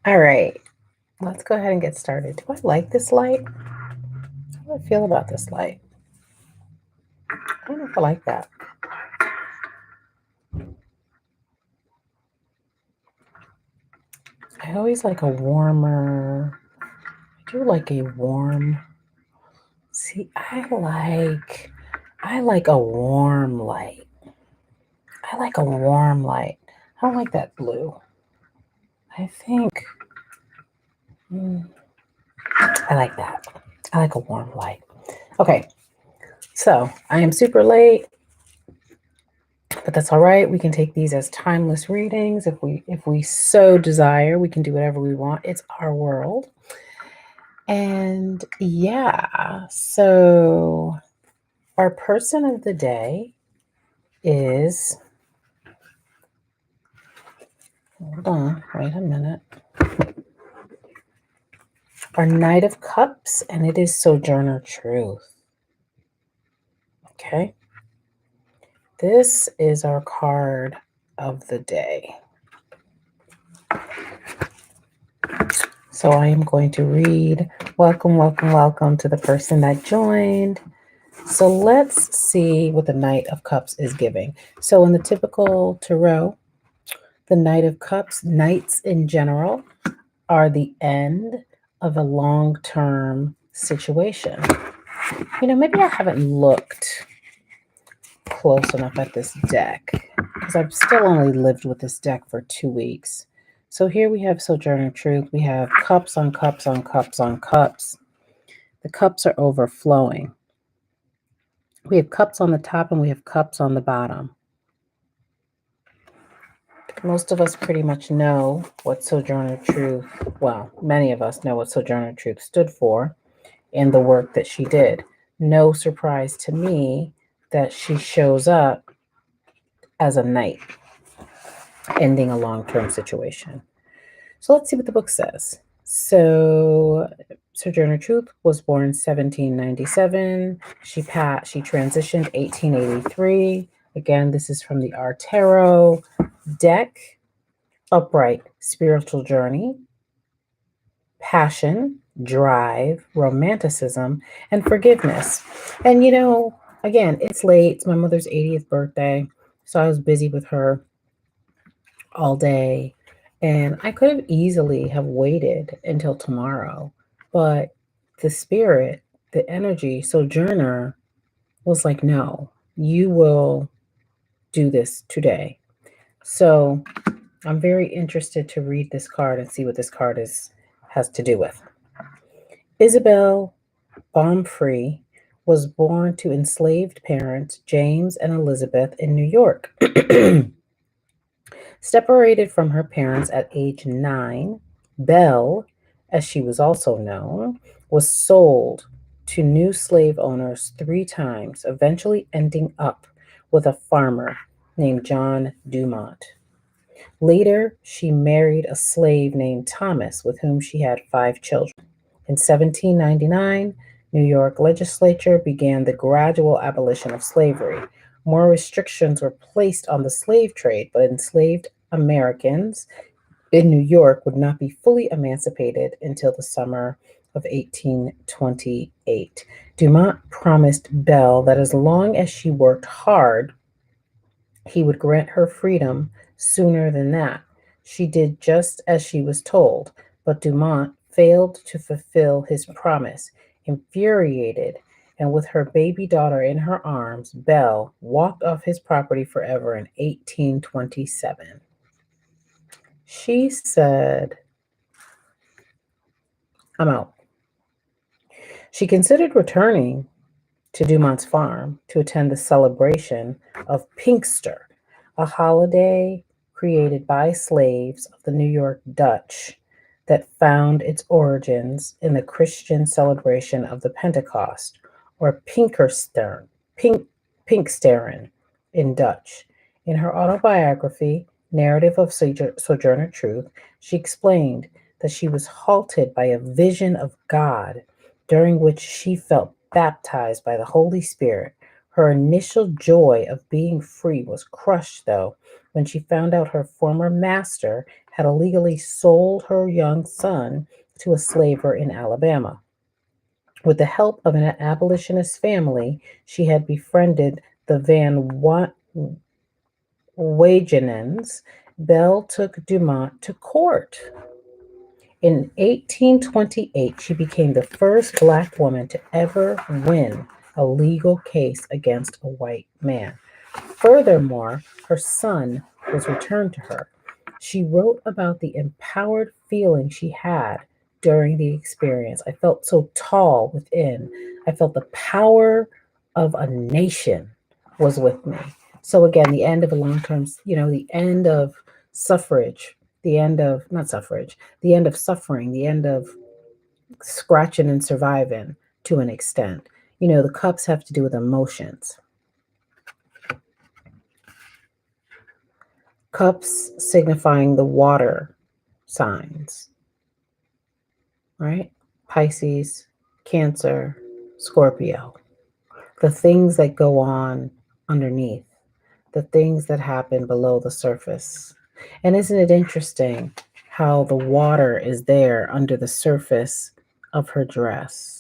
All right, let's go ahead and get started. Do I like this light? How do I feel about this light? I don't know if I like that. I always like a warmer, I do like a warm, see, I like a warm light. I like a warm light. I don't like that blue. I think, I like that. I like a warm light. Okay, so I am super late, but that's all right. We can take these as timeless readings. If we so desire, we can do whatever we want. It's our world. And yeah, so our person of the day is, hold on, wait a minute. Our Knight of Cups, and it is Sojourner Truth. Okay. This is our card of the day. So I am going to read, welcome, welcome, welcome to the person that joined. So let's see what the Knight of Cups is giving. So in the typical tarot, the Knight of Cups, knights in general, are the end of a long-term situation. Maybe I haven't looked close enough at this deck because I've still only lived with this deck for 2 weeks. So here we have Sojourner Truth. We have cups on cups on cups on cups. The cups are overflowing. We have cups on the top and we have cups on the bottom. Most of us pretty much know what Sojourner Truth, well, many of us know what Sojourner Truth stood for in the work that she did. No surprise to me that she shows up as a knight, ending a long-term situation. So let's see what the book says. So Sojourner Truth was born 1797. She transitioned 1883. Again, this is from the Our Tarot deck. Upright, spiritual journey, passion, drive, romanticism, and forgiveness. And again, it's late. It's my mother's 80th birthday. So I was busy with her all day. And I could have easily have waited until tomorrow. But the spirit, the energy, Sojourner was like, no, you will do this today. So I'm very interested to read this card and see what this card has to do with. Isabel Baumfree was born to enslaved parents James and Elizabeth in New York. Separated from her parents at age 9, Belle, as she was also known, was sold to new slave owners 3 times, eventually ending up with a farmer named John Dumont. Later, she married a slave named Thomas, with whom she had 5 children. In 1799, New York legislature began the gradual abolition of slavery. More restrictions were placed on the slave trade, but enslaved Americans in New York would not be fully emancipated until the summer of 1828. Dumont promised Belle that as long as she worked hard, he would grant her freedom sooner than that. She did just as she was told, but Dumont failed to fulfill his promise. Infuriated, and with her baby daughter in her arms, Belle walked off his property forever in 1827. She said, I'm out. She considered returning to Dumont's farm to attend the celebration of Pinkster, a holiday created by slaves of the New York Dutch that found its origins in the Christian celebration of the Pentecost, or Pinksteren in Dutch. In her autobiography, Narrative of Sojourner Truth, she explained that she was halted by a vision of God during which she felt baptized by the Holy Spirit. Her initial joy of being free was crushed, though, when she found out her former master had illegally sold her young son to a slaver in Alabama. With the help of an abolitionist family, she had befriended the Van Wagenens. Belle took Dumont to court. In 1828, she became the first Black woman to ever win a legal case against a white man. Furthermore, her son was returned to her. She wrote about the empowered feeling she had during the experience. I felt so tall within. I felt the power of a nation was with me. So again, the end of a long-term, the end of suffrage, the end of not suffrage, the end of suffering, the end of scratching and surviving to an extent. The cups have to do with emotions. Cups signifying the water signs, right? Pisces, Cancer, Scorpio. The things that go on underneath, the things that happen below the surface. And isn't it interesting how the water is there under the surface of her dress?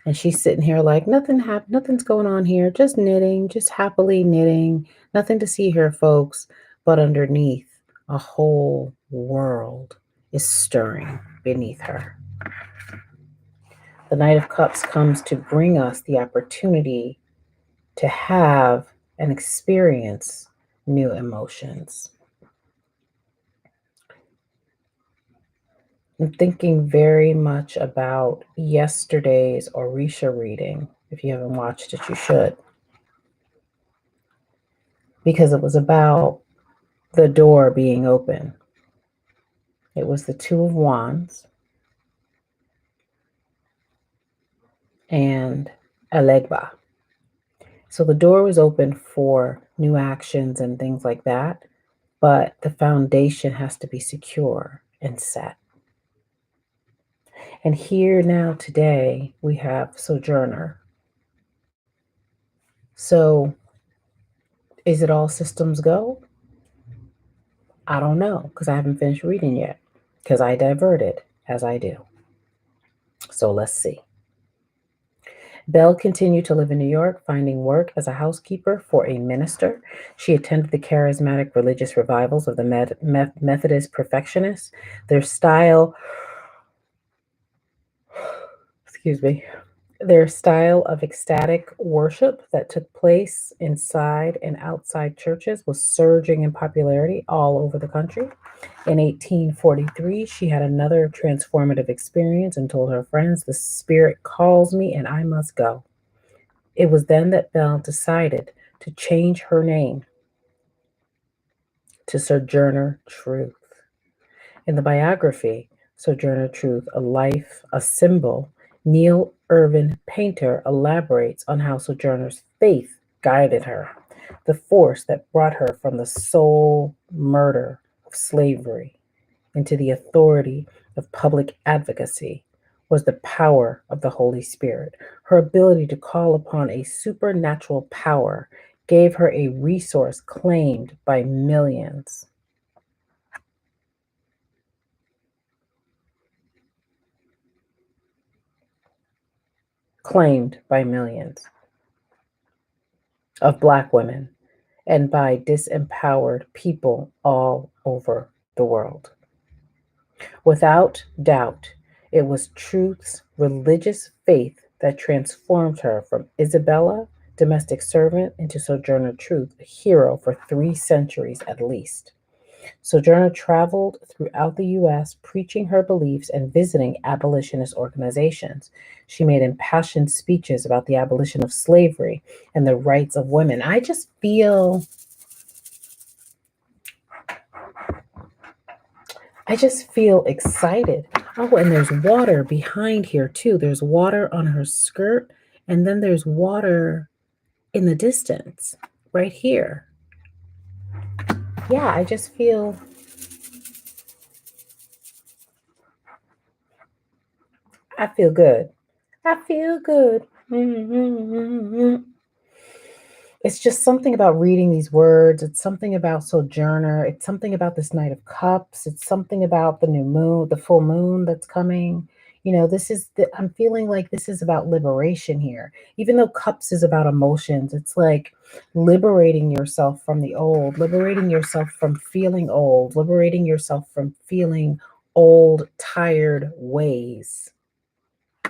And she's sitting here like nothing's going on here, just knitting, just happily knitting, nothing to see here, folks. But underneath, a whole world is stirring beneath her. The Knight of Cups comes to bring us the opportunity to have and experience new emotions. I'm thinking very much about yesterday's Orisha reading. If you haven't watched it, you should. Because it was about the door being open. It was the Two of Wands and Elegba. So the door was open for new actions and things like that, but the foundation has to be secure and set. And here now today, we have Sojourner. So is it all systems go? I don't know, because I haven't finished reading yet, because I diverted as I do. So let's see. Belle continued to live in New York, finding work as a housekeeper for a minister. She attended the charismatic religious revivals of the Methodist perfectionists. Their style of ecstatic worship that took place inside and outside churches was surging in popularity all over the country. In 1843, she had another transformative experience and told her friends, "The Spirit calls me and I must go." It was then that Belle decided to change her name to Sojourner Truth. In the biography, Sojourner Truth, A Life, a Symbol, Neil Irvin Painter elaborates on how Sojourner's faith guided her. The force that brought her from the soul murder of slavery into the authority of public advocacy was the power of the Holy Spirit. Her ability to call upon a supernatural power gave her a resource claimed by millions. Claimed by millions of Black women and by disempowered people all over the world. Without doubt, it was Truth's religious faith that transformed her from Isabella, domestic servant, into Sojourner Truth, a hero for 3 centuries at least. Sojourner traveled throughout the U.S. preaching her beliefs and visiting abolitionist organizations. She made impassioned speeches about the abolition of slavery and the rights of women. I just feel excited. Oh, and there's water behind here too. There's water on her skirt, and then there's water in the distance right here. Yeah, I just feel good. I feel good. It's just something about reading these words. It's something about Sojourner. It's something about this Knight of Cups. It's something about the new moon, the full moon that's coming. I'm feeling like this is about liberation here. Even though Cups is about emotions, it's like liberating yourself from the old, liberating yourself from feeling old, liberating yourself from feeling old, tired ways.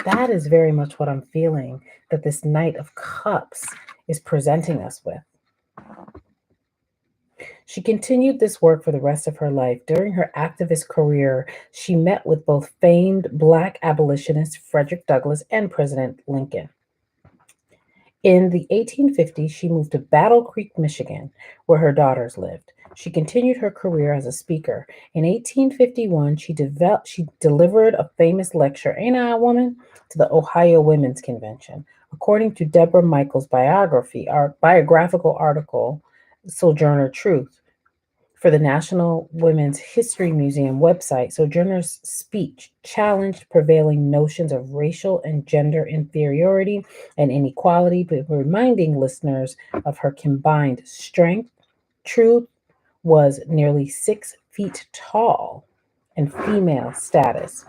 That is very much what I'm feeling that this Knight of Cups is presenting us with. She continued this work for the rest of her life. During her activist career, she met with both famed Black abolitionist Frederick Douglass and President Lincoln. In the 1850s, she moved to Battle Creek, Michigan, where her daughters lived. She continued her career as a speaker. In 1851, she delivered a famous lecture, Ain't I a Woman?, to the Ohio Women's Convention. According to Deborah Michaels' biographical article, Sojourner Truth, for the National Women's History Museum website, Sojourner's speech challenged prevailing notions of racial and gender inferiority and inequality, but reminding listeners of her combined strength. Truth was nearly 6 feet tall and female status.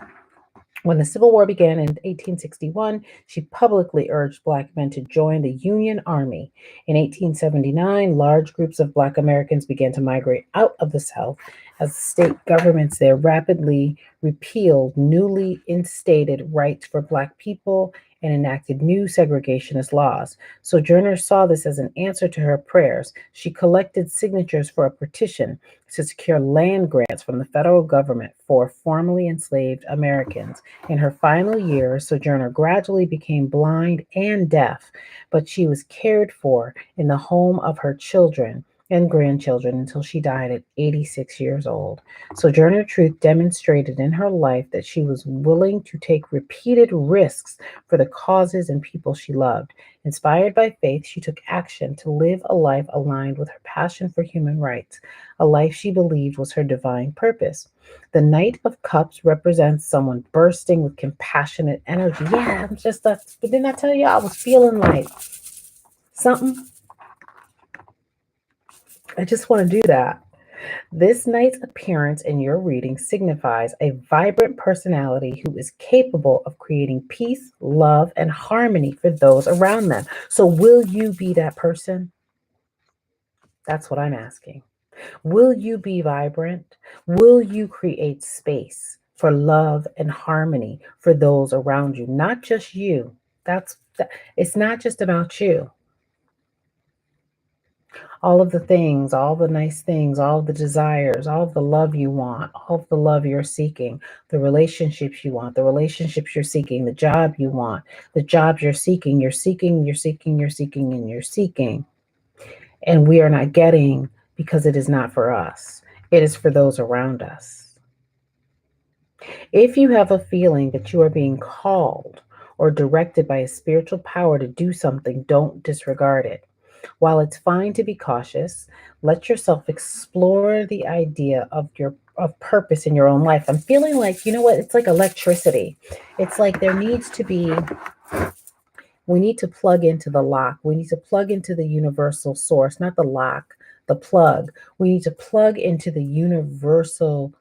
When the Civil War began in 1861, she publicly urged Black men to join the Union Army. In 1879, large groups of Black Americans began to migrate out of the South as state governments there rapidly repealed newly instated rights for Black people and enacted new segregationist laws. Sojourner saw this as an answer to her prayers. She collected signatures for a petition to secure land grants from the federal government for formerly enslaved Americans. In her final years, Sojourner gradually became blind and deaf, but she was cared for in the home of her children and grandchildren until she died at 86 years old. Sojourner Truth demonstrated in her life that she was willing to take repeated risks for the causes and people she loved. Inspired by faith, she took action to live a life aligned with her passion for human rights, a life she believed was her divine purpose. The Knight of Cups represents someone bursting with compassionate energy. Yeah, I'm just but didn't I tell you I was feeling like something? I just want to do that. This knight's appearance in your reading signifies a vibrant personality who is capable of creating peace, love, and harmony for those around them. So, will you be that person? That's what I'm asking. Will you be vibrant? Will you create space for love and harmony for those around you? Not just you. It's not just about you. All of the things, all the nice things, all the desires, all of the love you want, all of the love you're seeking, the relationships you want, the relationships you're seeking, the job you want, the jobs you're seeking, you're seeking, you're seeking, you're seeking, and you're seeking. And we are not getting because it is not for us. It is for those around us. If you have a feeling that you are being called or directed by a spiritual power to do something, don't disregard it. While it's fine to be cautious, let yourself explore the idea of purpose in your own life. I'm feeling like, you know what? It's like electricity. It's like we need to plug into the lock. We need to plug into the universal source, not the lock, the plug. We need to plug into the universal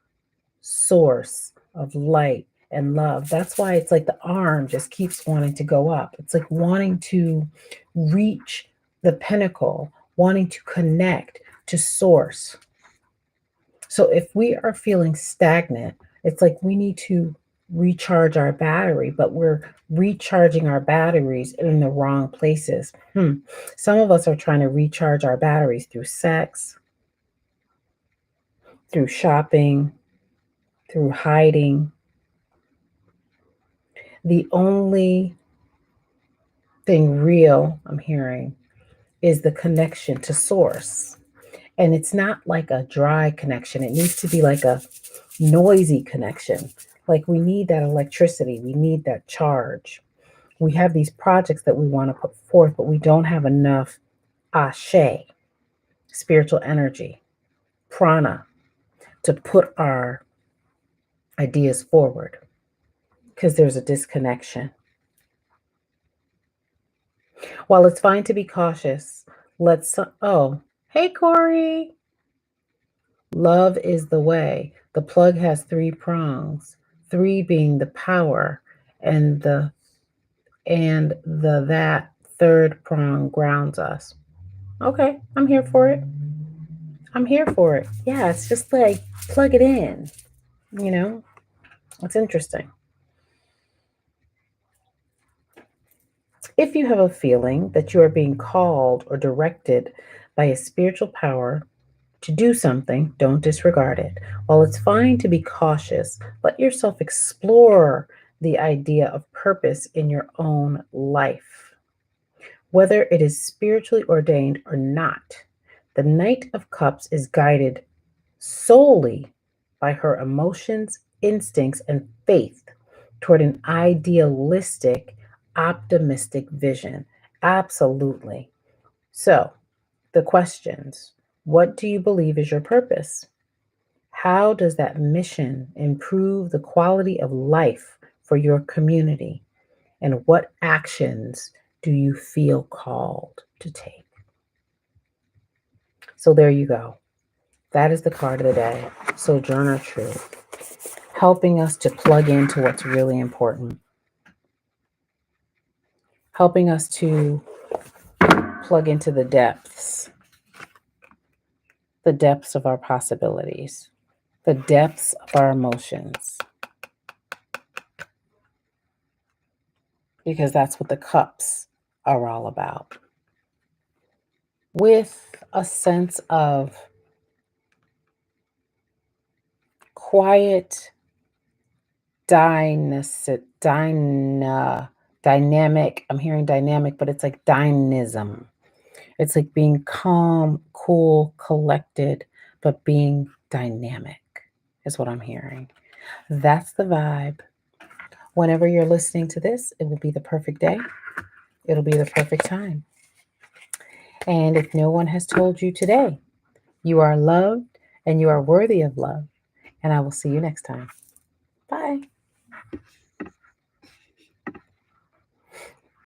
source of light and love. That's why it's like the arm just keeps wanting to go up. It's like wanting to reach the pinnacle, wanting to connect to source. So if we are feeling stagnant, it's like we need to recharge our battery, but we're recharging our batteries in the wrong places. Some of us are trying to recharge our batteries through sex, through shopping, through hiding. The only thing real I'm hearing is the connection to source. And it's not like a dry connection, it needs to be like a noisy connection. Like we need that electricity, we need that charge. We have these projects that we want to put forth, but we don't have enough ashe, spiritual energy, prana, to put our ideas forward because there's a disconnection. While it's fine to be cautious, oh, hey, Corey. Love is the way. The plug has three prongs, three being the power, and the that third prong grounds us. Okay, I'm here for it. I'm here for it. Yeah, it's just like plug it in, you know? It's interesting. If you have a feeling that you are being called or directed by a spiritual power to do something, don't disregard it. While it's fine to be cautious, let yourself explore the idea of purpose in your own life. Whether it is spiritually ordained or not, the Knight of Cups is guided solely by her emotions, instincts, and faith toward an idealistic, optimistic vision. Absolutely. So, the questions: what do you believe is your purpose? How does that mission improve the quality of life for your community? And what actions do you feel called to take? So, there you go. That is the card of the day, Sojourner Truth, helping us to plug into what's really important, helping us to plug into the depths of our possibilities, the depths of our emotions, because that's what the cups are all about. With a sense of quiet, dynamic. I'm hearing dynamic, but it's like dynamism. It's like being calm, cool, collected, but being dynamic is what I'm hearing. That's the vibe. Whenever you're listening to this, it will be the perfect day. It'll be the perfect time. And if no one has told you today, you are loved and you are worthy of love. And I will see you next time. Bye.